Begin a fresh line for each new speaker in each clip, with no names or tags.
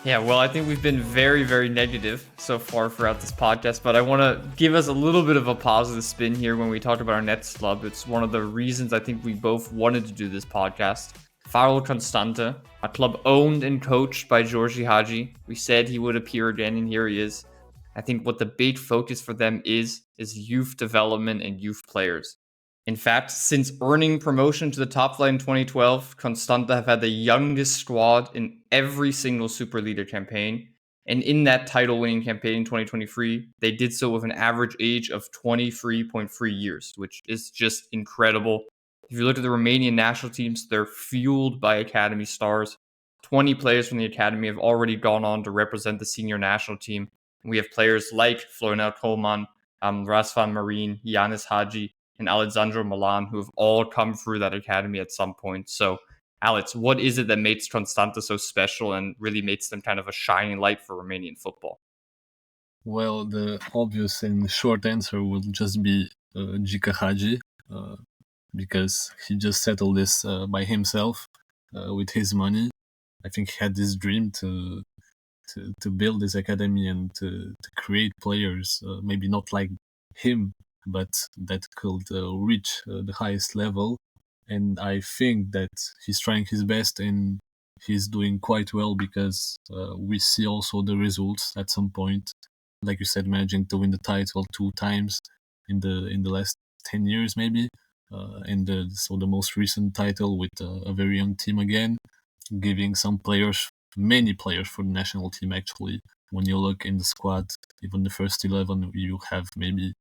Yeah, well, I think we've been very, very negative so far throughout this podcast, but I want to give us a little bit of a positive spin here when we talk about our Nets club. It's one of the reasons I think we both wanted to do this podcast. Farul Constanta, a club owned and coached by Georgi Hadji. We said he would appear again, and here he is. I think what the big focus for them is youth development and youth players. In fact, since earning promotion to the top flight in 2012, Constanta have had the youngest squad in every single Super Leader campaign. And in that title winning campaign in 2023, they did so with an average age of 23.3 years, which is just incredible. If you look at the Romanian national teams, they're fueled by academy stars. 20 players from the academy have already gone on to represent the senior national team. And we have players like Florinel Coleman, Razvan Marin, Yanis Hadji, and Alexandru Milan, who have all come through that academy at some point. So, Alex, what is it that makes Constanta so special and really makes them kind of a shining light for Romanian football?
Well, the obvious and short answer will just be Gica Hagi, because he just settled this by himself with his money. I think he had this dream to build this academy and to create players, maybe not like him, but that could reach the highest level. And I think that he's trying his best and he's doing quite well because we see also the results at some point. Like you said, managing to win the title 2 times in the last 10 years, maybe. So the most recent title with a very young team again, giving some players, many players for the national team actually. When you look in the squad, even the first 11, you have maybe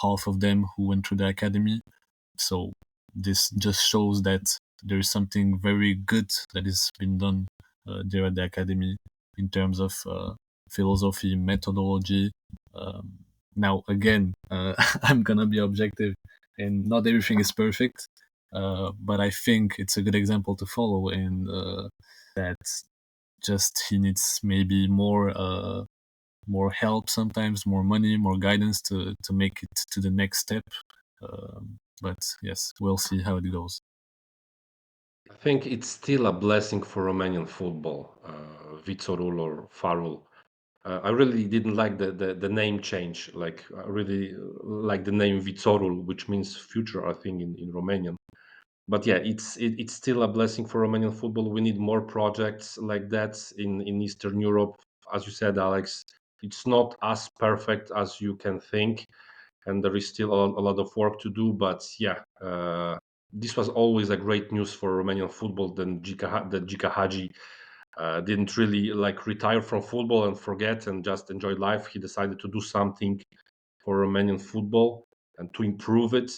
half of them who went through the academy. So this just shows that there is something very good that has been done there at the academy in terms of philosophy, methodology. Now, again, I'm gonna be objective, and not everything is perfect, but I think it's a good example to follow, and that just he needs maybe more help sometimes, more money, more guidance to make it to the next step. But yes, we'll see how it goes.
I think it's still a blessing for Romanian football, Vitorul or Farul. I really didn't like the name change. Like I really like the name Vitorul, which means future, I think, in Romanian. But yeah, it's still a blessing for Romanian football. We need more projects like that in Eastern Europe. As you said, Alex, it's not as perfect as you can think, and there is still a lot of work to do. But yeah, this was always a great news for Romanian football. Then Gica Hagi didn't really like retire from football and forget and just enjoy life. He decided to do something for Romanian football and to improve it.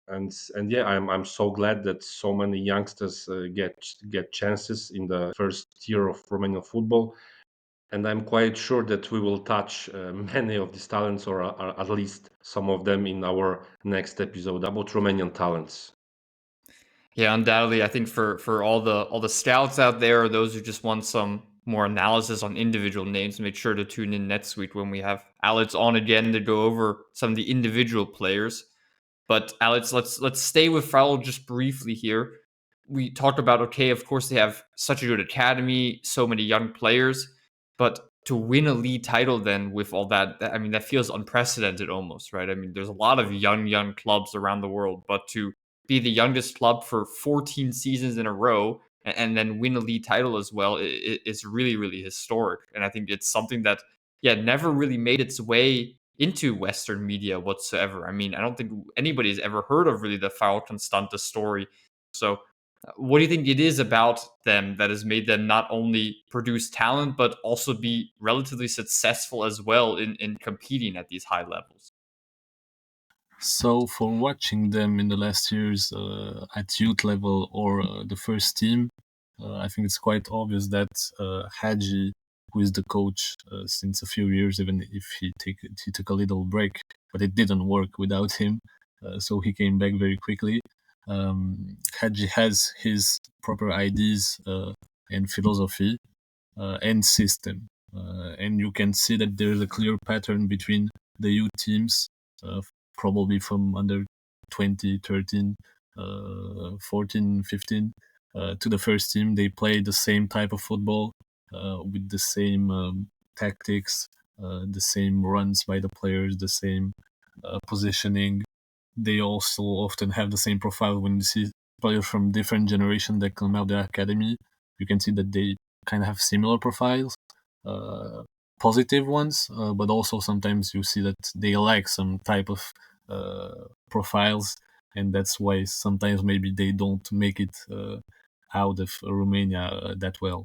And yeah, I'm so glad that so many youngsters get chances in the first tier of Romanian football. And I'm quite sure that we will touch many of these talents, or at least some of them, in our next episode about Romanian talents.
Yeah, undoubtedly, I think for all the scouts out there, or those who just want some more analysis on individual names, make sure to tune in next week when we have Alex on again to go over some of the individual players. But Alex, let's stay with Farrell just briefly here. We talked about, okay, of course they have such a good academy, so many young players, but to win a league title then with all that, I mean, that feels unprecedented almost, right? I mean, there's a lot of young clubs around the world, but to be the youngest club for 14 seasons in a row and then win a league title as well, it's really, really historic. And I think it's something that, yeah, never really made its way into Western media whatsoever. I mean, I don't think anybody's ever heard of really the Farol Constanta story. So, what do you think it is about them that has made them not only produce talent, but also be relatively successful as well in competing at these high levels?
So for watching them in the last years at youth level or the first team, I think it's quite obvious that Hadji, who is the coach since a few years, even if he took a little break, but it didn't work without him, so he came back very quickly. Hadji has his proper ideas and philosophy and system, and you can see that there's a clear pattern between the youth teams, probably from under 20, 13, 14, 15, to the first team. They play the same type of football. with the same tactics, the same runs by the players, the same positioning. They also often have the same profile. When you see players from different generations that come out of the academy, you can see that they kind of have similar profiles, uh, positive ones, but also sometimes you see that they lack some type of profiles, and that's why sometimes maybe they don't make it out of Romania that well.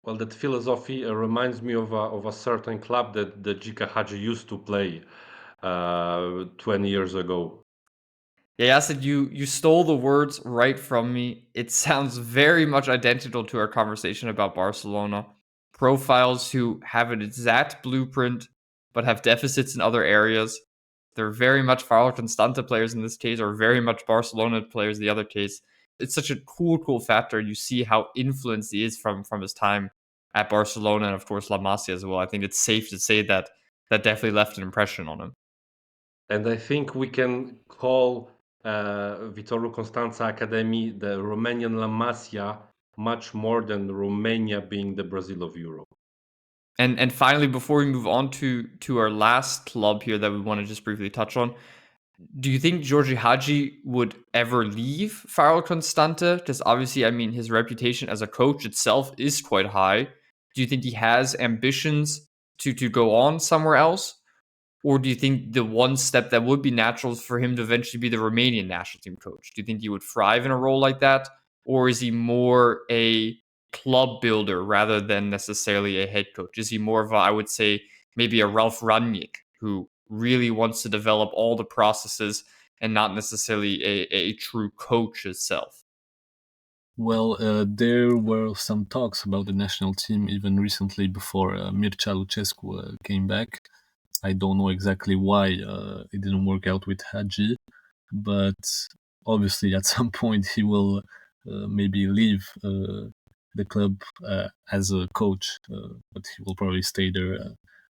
Well, that philosophy reminds me of a certain club that the Gika Hadji used to play 20 years ago.
Yeah, Yasid, you stole the words right from me. It sounds very much identical to our conversation about Barcelona. Profiles who have an exact blueprint but have deficits in other areas. They're very much Farul Constanta players in this case, or very much Barcelona players in the other case. It's such a cool factor. You see how influenced he is from his time at Barcelona and of course La Masia as well. I think it's safe to say that that definitely left an impression on him.
And I think we can call Vitoru Constanța Academy the Romanian La Masia much more than Romania being the Brazil of Europe.
And finally, before we move on to our last club here that we want to just briefly touch on, do you think Georgi Hagi would ever leave Farul Constanta? Because obviously, I mean, his reputation as a coach itself is quite high. Do you think he has ambitions to go on somewhere else? Or do you think the one step that would be natural is for him to eventually be the Romanian national team coach? Do you think he would thrive in a role like that? Or is he more a club builder rather than necessarily a head coach? Is he more of a, I would say, maybe a Ralph Rangnick who really wants to develop all the processes and not necessarily a true coach itself?
Well, there were some talks about the national team even recently before Mircea Lucescu came back. I don't know exactly why it didn't work out with Hagi, but obviously at some point he will maybe leave the club as a coach, but he will probably stay there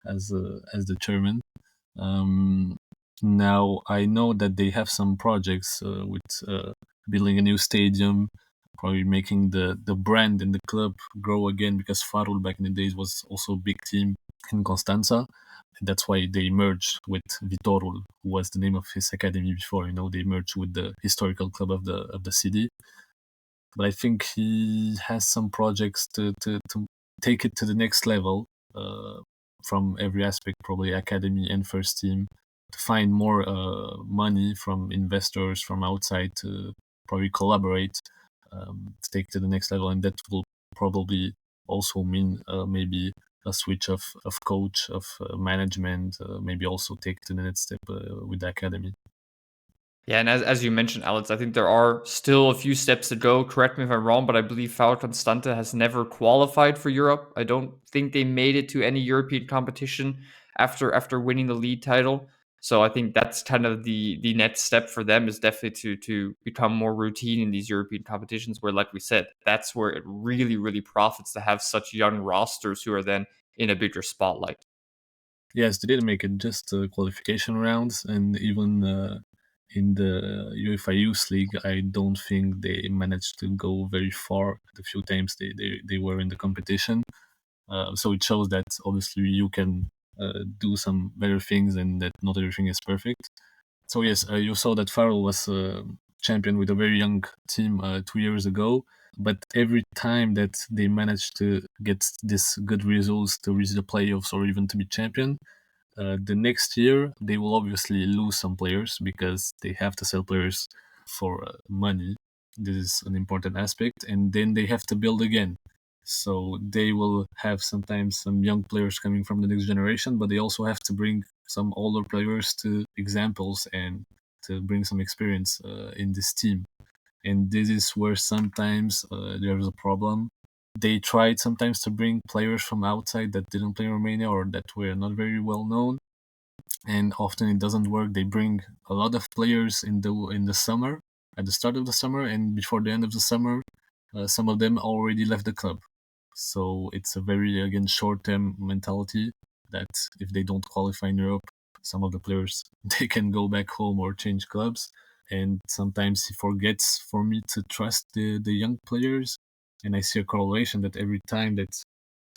as the chairman. Um, Now I know that they have some projects with building a new stadium, probably making the brand and the club grow again, because Farul back in the days was also a big team in Constanța. That's why they merged with Vitorul, who was the name of his academy before. You know, they merged with the historical club of the city. But I think he has some projects to take it to the next level from every aspect, probably academy and first team, to find more money from investors from outside to probably collaborate to take to the next level, and that will probably also mean maybe a switch of coach, of management, maybe also take to the next step with the academy.
Yeah, and as you mentioned, Alex, I think there are still a few steps to go. Correct me if I'm wrong, but I believe Farul Constanta has never qualified for Europe. I don't think they made it to any European competition after winning the league title. So I think that's kind of the next step for them is definitely to become more routine in these European competitions. Where, like we said, that's where it really profits to have such young rosters who are then in a bigger spotlight.
Yes, they didn't make it just qualification rounds, and even in the UEFA Youth League, I don't think they managed to go very far the few times they were in the competition. So it shows that obviously you can do some better things and that not everything is perfect. So yes, you saw that Farrell was champion with a very young team 2 years ago. But every time that they managed to get this good results to reach the playoffs or even to be champion, the next year they will obviously lose some players because they have to sell players for money. This is an important aspect, and then they have to build again. So they will have sometimes some young players coming from the next generation, but they also have to bring some older players to examples and to bring some experience in this team. And this is where sometimes there's a problem. They tried sometimes to bring players from outside that didn't play in Romania or that were not very well known, and often it doesn't work. They bring a lot of players in the summer, at the start of the summer, and before the end of the summer, some of them already left the club. So it's a very again short-term mentality that if they don't qualify in Europe, some of the players they can go back home or change clubs. And sometimes he forgets for me to trust the young players. And I see a correlation that every time that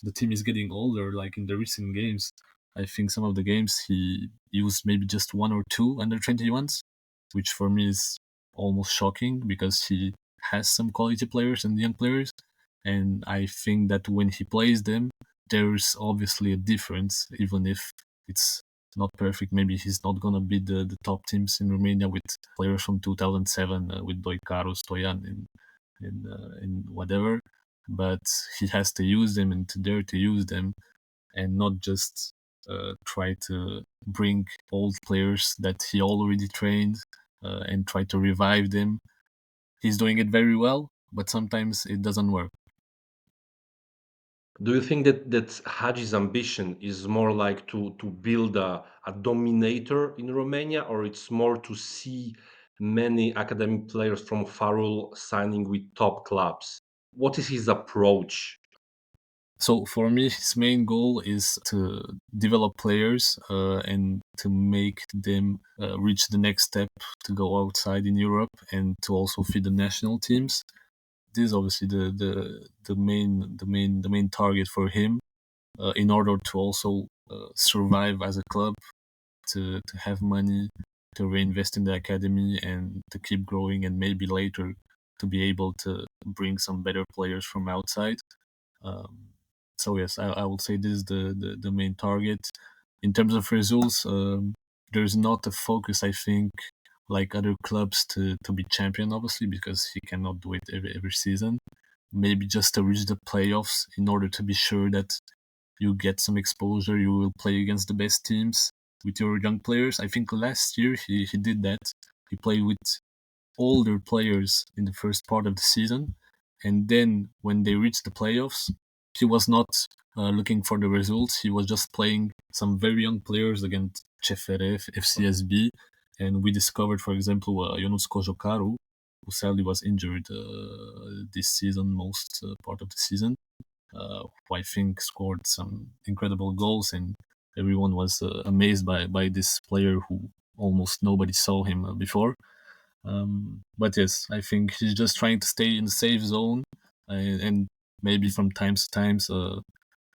the team is getting older, like in the recent games, I think some of the games he used maybe just 1 or 2 under 21s, which for me is almost shocking because he has some quality players and young players. And I think that when he plays them, there's obviously a difference, even if it's not perfect. Maybe he's not gonna beat the top teams in Romania with players from 2007 with Doicaru, Stoyan, and whatever. But he has to use them and to dare to use them, and not just try to bring old players that he already trained and try to revive them. He's doing it very well, but sometimes it doesn't work.
Do you think that Haji's ambition is more like to build a dominator in Romania, or it's more to see many academic players from Farul signing with top clubs? What is his approach?
So for me, his main goal is to develop players and to make them reach the next step to go outside in Europe and to also feed the national teams. This is obviously the main target for him in order to also survive as a club, to have money, to reinvest in the academy and to keep growing, and maybe later to be able to bring some better players from outside. Um, so yes, I would say this is the main target. In terms of results, there's not a focus, I think, like other clubs to be champion, obviously, because he cannot do it every season. Maybe just to reach the playoffs in order to be sure that you get some exposure, you will play against the best teams with your young players. I think last year he did that. He played with older players in the first part of the season, and then when they reached the playoffs, he was not looking for the results. He was just playing some very young players against CFRF, FCSB, and we discovered, for example, Ionuț Cojocaru, who sadly was injured this season, most part of the season, who I think scored some incredible goals, and everyone was amazed by this player who almost nobody saw him before. But yes, I think he's just trying to stay in the safe zone and maybe from time to times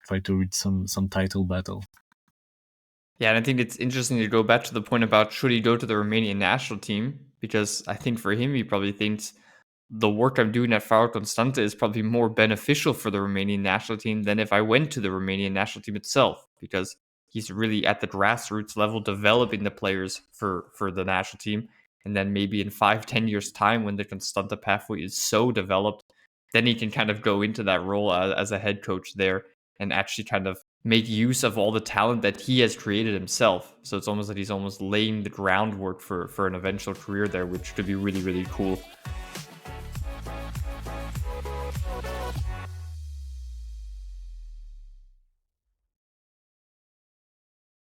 try to reach some title battle.
Yeah, and I think it's interesting to go back to the point about should he go to the Romanian national team, because I think for him, he probably thinks the work I'm doing at Farul Constanța is probably more beneficial for the Romanian national team than if I went to the Romanian national team itself, because he's really at the grassroots level developing the players for the national team. And then maybe in 5-10 years time, when the Constanța pathway is so developed, then he can kind of go into that role as a head coach there and actually kind of make use of all the talent that he has created himself. So it's almost like he's almost laying the groundwork for an eventual career there, which could be really, really cool.